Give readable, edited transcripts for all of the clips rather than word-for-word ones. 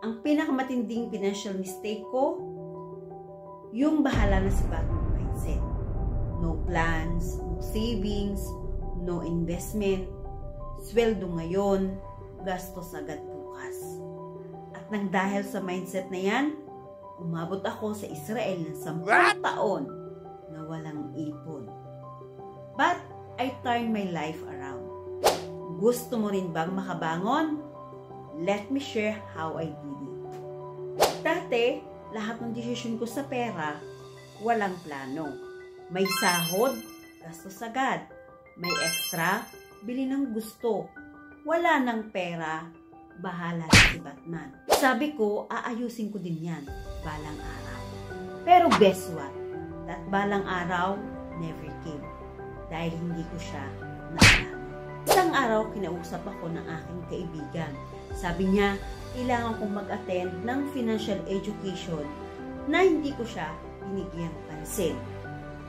Ang pinakamatinding financial mistake ko, yung bahala na si bagong mindset. No plans, no savings, no investment, sweldo ngayon, gastos agad bukas. At nang dahil sa mindset na yan, umabot ako sa Israel ng 10 taon na walang ipon. But I turned my life around. Gusto mo rin bang makabangon? Let me share how I did it. Dati, lahat ng desisyon ko sa pera, walang plano. May sahod, gastos agad. May extra, bili ng gusto. Wala ng pera, bahala si Batman. Sabi ko, aayusin ko din yan, balang araw. Pero guess what? That balang araw never came. Dahil hindi ko siya naalala. Isang araw, kinausap ako ng aking kaibigan. Sabi niya, kailangan kong mag-attend ng financial education na hindi ko siya binigyang pansin.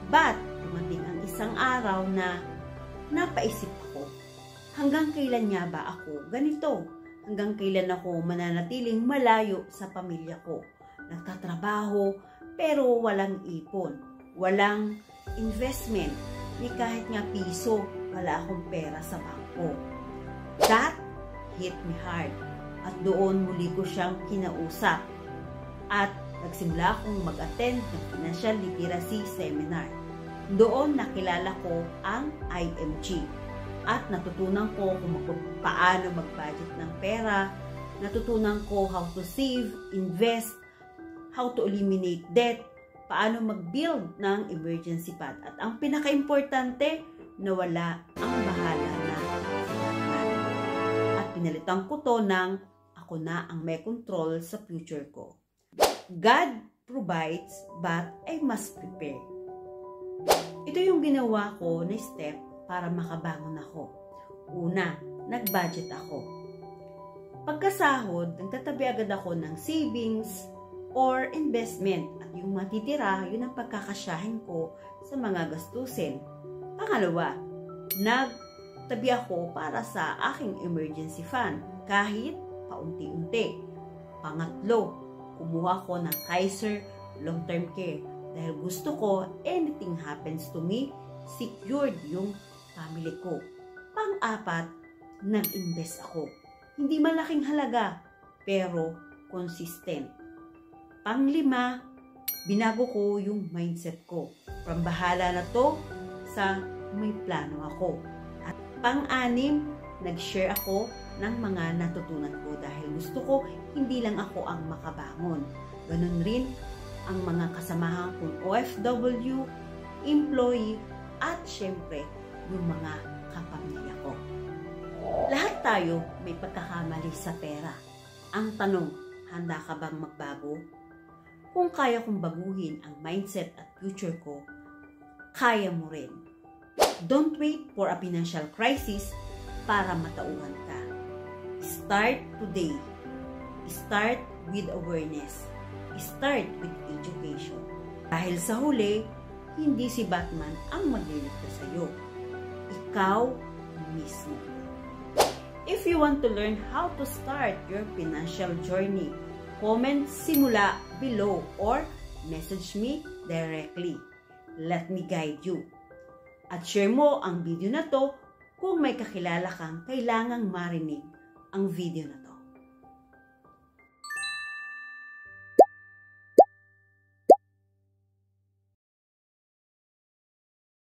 But, dumating ang isang araw na napaisip ako, hanggang kailan nga ba ako ganito? Hanggang kailan ako mananatiling malayo sa pamilya ko? Nagtatrabaho, pero walang ipon, walang investment, ni kahit nga piso, wala akong pera sa bangko. That hit me hard. At doon muli ko siyang kinausap. At nagsimula akong mag-attend ng Financial Literacy Seminar. Doon nakilala ko ang IMG. At natutunan ko kung paano mag-budget ng pera. Natutunan ko how to save, invest, how to eliminate debt, paano mag-build ng emergency fund. At ang pinaka-importante, nawala ang bahala na. At pinalitan ko to ng ako na ang may control sa future ko. God provides, but I must prepare. Ito yung ginawa ko na step para makabangon ako. Una, nag-budget ako. Pagkasahod, nagtatabi agad ako ng savings or investment. At yung matitira, yun ang pagkakasyahin ko sa mga gastusin. Pangalawa, nagtabi ako para sa aking emergency fund kahit paunti-unti. Pangatlo, kumuha ko ng Kaiser Long-Term Care dahil gusto ko anything happens to me, secured yung family ko. Pang-apat, nag-invest ako. Hindi malaking halaga, pero consistent. Pang-lima, binago ko yung mindset ko. From bahala na to, sa may plano ako. At pang-anim, nag-share ako ng mga natutunan ko dahil gusto ko hindi lang ako ang makabangon. Ganun rin ang mga kasamahan kong OFW, employee, at syempre yung mga kapamilya ko. Lahat tayo may pagkakamali sa pera. Ang tanong, handa ka bang magbago? Kung kaya kong baguhin ang mindset at future ko, kaya mo rin. Don't wait for a financial crisis para matauhan ka. Start today. Start with awareness. Start with education. Dahil sa huli, hindi si Batman ang magliligtas sa iyo. Ikaw mismo. If you want to learn how to start your financial journey, comment simula below or message me directly. Let me guide you. At share mo ang video na to kung may kakilala kang kailangang marinig ang video na to.